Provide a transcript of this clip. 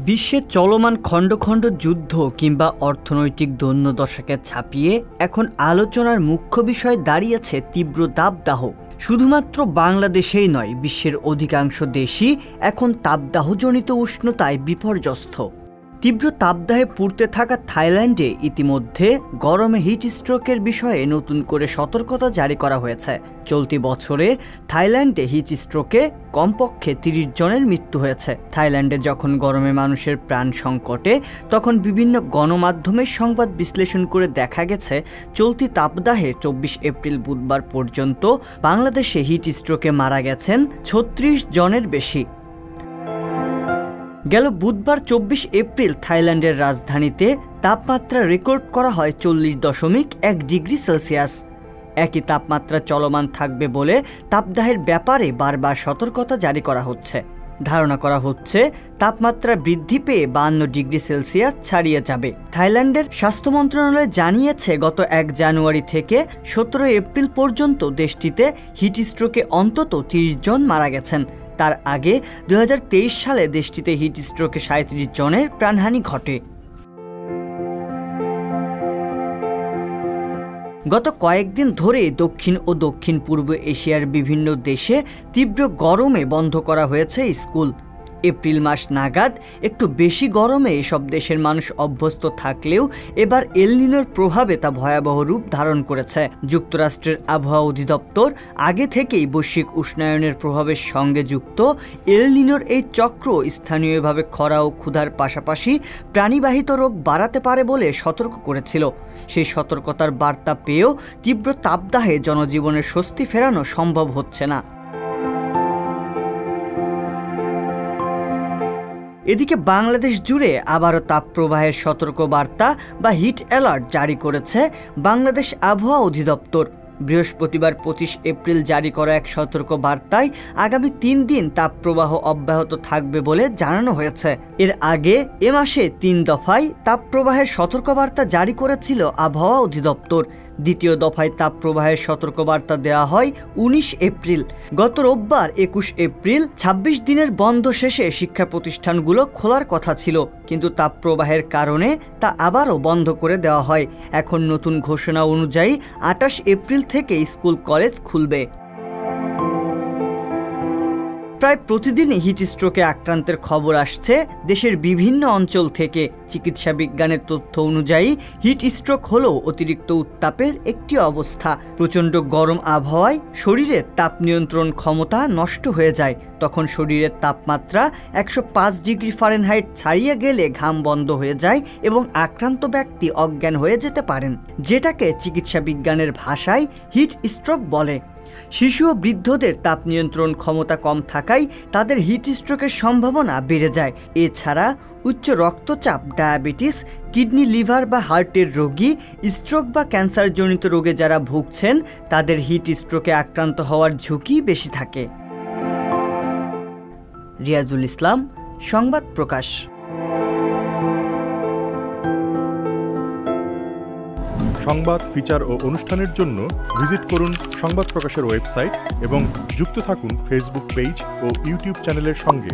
বিশ্বের চলমান খণ্ড খণ্ড যুদ্ধ কিংবা অর্থনৈতিক দৈন্যদশাকে ছাপিয়ে এখন আলোচনার মুখ্য বিষয় দাঁড়িয়েছে তীব্র দাবদাহ। শুধুমাত্র বাংলাদেশেই নয়, বিশ্বের অধিকাংশ দেশই এখন তাপদাহজনিত উষ্ণতায় বিপর্যস্ত। তীব্র তাপদাহে পুড়তে থাকা থাইল্যান্ডে ইতিমধ্যে গরমে হিট স্ট্রোকের বিষয়ে নতুন করে সতর্কতা জারি করা হয়েছে। চলতি বছরে থাইল্যান্ডে হিট স্ট্রোকে কমপক্ষে ৩০ জনের মৃত্যু হয়েছে। থাইল্যান্ডে যখন গরমে মানুষের প্রাণ সংকটে, তখন বিভিন্ন গণমাধ্যমের সংবাদ বিশ্লেষণ করে দেখা গেছে চলতি তাপদাহে ২৪ এপ্রিল বুধবার পর্যন্ত বাংলাদেশে হিট স্ট্রোকে মারা গেছেন ৩৬ জনের বেশি। গেল বুধবার ২৪ এপ্রিল থাইল্যান্ডের রাজধানীতে তাপমাত্রা রেকর্ড করা হয় ৪০.১ ডিগ্রি সেলসিয়াস। একই তাপমাত্রা চলমান থাকবে বলে তাপদাহের ব্যাপারে বারবার সতর্কতা জারি করা হচ্ছে। ধারণা করা হচ্ছে তাপমাত্রা বৃদ্ধি পেয়ে ৫২ ডিগ্রি সেলসিয়াস ছাড়িয়ে যাবে। থাইল্যান্ডের স্বাস্থ্য মন্ত্রণালয় জানিয়েছে গত ১ জানুয়ারি থেকে ১৭ এপ্রিল পর্যন্ত দেশটিতে হিট স্ট্রোকে অন্তত ৩০ জন মারা গেছেন। তার আগে ২০২৩ সালে দেশটিতে হিট স্ট্রোকে ৩৭ জনের প্রাণহানি ঘটে। গত কয়েকদিন ধরে দক্ষিণ ও দক্ষিণ পূর্ব এশিয়ার বিভিন্ন দেশে তীব্র গরমে বন্ধ করা হয়েছে স্কুল। এপ্রিল মাস নাগাদ একটু বেশি গরমে এসব দেশের মানুষ অভ্যস্ত থাকলেও এবার এল নিনোর প্রভাবে তা ভয়াবহ রূপ ধারণ করেছে। যুক্তরাষ্ট্রের আবহাওয়া অধিদপ্তর আগে থেকেই বৈশ্বিক উষ্ণায়নের প্রভাবের সঙ্গে যুক্ত এল নিনোর এই চক্র স্থানীয়ভাবে খরা ও ক্ষুধার পাশাপাশি প্রাণীবাহিত রোগ বাড়াতে পারে বলে সতর্ক করেছিল। সেই সতর্কতার বার্তা পেয়েও তীব্র তাপদাহে জনজীবনের স্বস্তি ফেরানো সম্ভব হচ্ছে না। এদিকে বাংলাদেশ জুড়ে আবারও তাপপ্রবাহের সতর্কবার্তা বা হিট অ্যালার্ট জারি করেছে বাংলাদেশ আবহাওয়া অধিদপ্তর। বৃহস্পতিবার ২৫ এপ্রিল জারি করা এক সতর্ক বার্তায় আগামী ৩ দিন তাপপ্রবাহ অব্যাহত থাকবে বলে জানানো হয়েছে। এর আগে এ মাসে ৩ দফায় তাপপ্রবাহের সতর্কবার্তা জারি করেছিল আবহাওয়া অধিদপ্তর। দ্বিতীয় দফায় তাপপ্রবাহের সতর্কবার্তা দেওয়া হয় ১৯ এপ্রিল। গত রোববার ২১ এপ্রিল ২৬ দিনের বন্ধ শেষে শিক্ষা প্রতিষ্ঠানগুলো খোলার কথা ছিল, কিন্তু তাপপ্রবাহের কারণে তা আবারও বন্ধ করে দেওয়া হয়। এখন নতুন ঘোষণা অনুযায়ী ২৮ এপ্রিল থেকে স্কুল কলেজ খুলবে। প্রায় প্রতিদিনই হিট স্ট্রোকে আক্রান্তের খবর আসছে দেশের বিভিন্ন অঞ্চল থেকে। চিকিৎসা বিজ্ঞানের তথ্য অনুযায়ী হিট স্ট্রোক হলো অতিরিক্ত উত্তাপের একটি অবস্থা। প্রচণ্ড গরম আবহাওয়ায় শরীরের তাপ নিয়ন্ত্রণ ক্ষমতা নষ্ট হয়ে যায়। তখন শরীরের তাপমাত্রা ১০৫ ডিগ্রি ফারেনহাইট ছাড়িয়ে গেলে ঘাম বন্ধ হয়ে যায় এবং আক্রান্ত ব্যক্তি অজ্ঞান হয়ে যেতে পারেন, যেটাকে চিকিৎসা বিজ্ঞানের ভাষায় হিট স্ট্রোক বলে। শিশু ও বৃদ্ধদের তাপ নিয়ন্ত্রণ ক্ষমতা কম থাকায় তাদের হিট স্ট্রোকের সম্ভাবনা বেড়ে যায়। এছাড়া উচ্চ রক্তচাপ, ডায়াবেটিস, কিডনি, লিভার বা হার্টের রোগী, স্ট্রোক বা ক্যান্সারজনিত রোগে যারা ভুগছেন তাদের হিট স্ট্রোকে আক্রান্ত হওয়ার ঝুঁকি বেশি থাকে। রিয়াজুল ইসলাম, সংবাদ প্রকাশ। সংবাদ, ফিচার ও অনুষ্ঠানের জন্য ভিজিট করুন সংবাদ প্রকাশের ওয়েবসাইট এবং যুক্ত থাকুন ফেসবুক পেজ ও ইউটিউব চ্যানেলের সঙ্গে।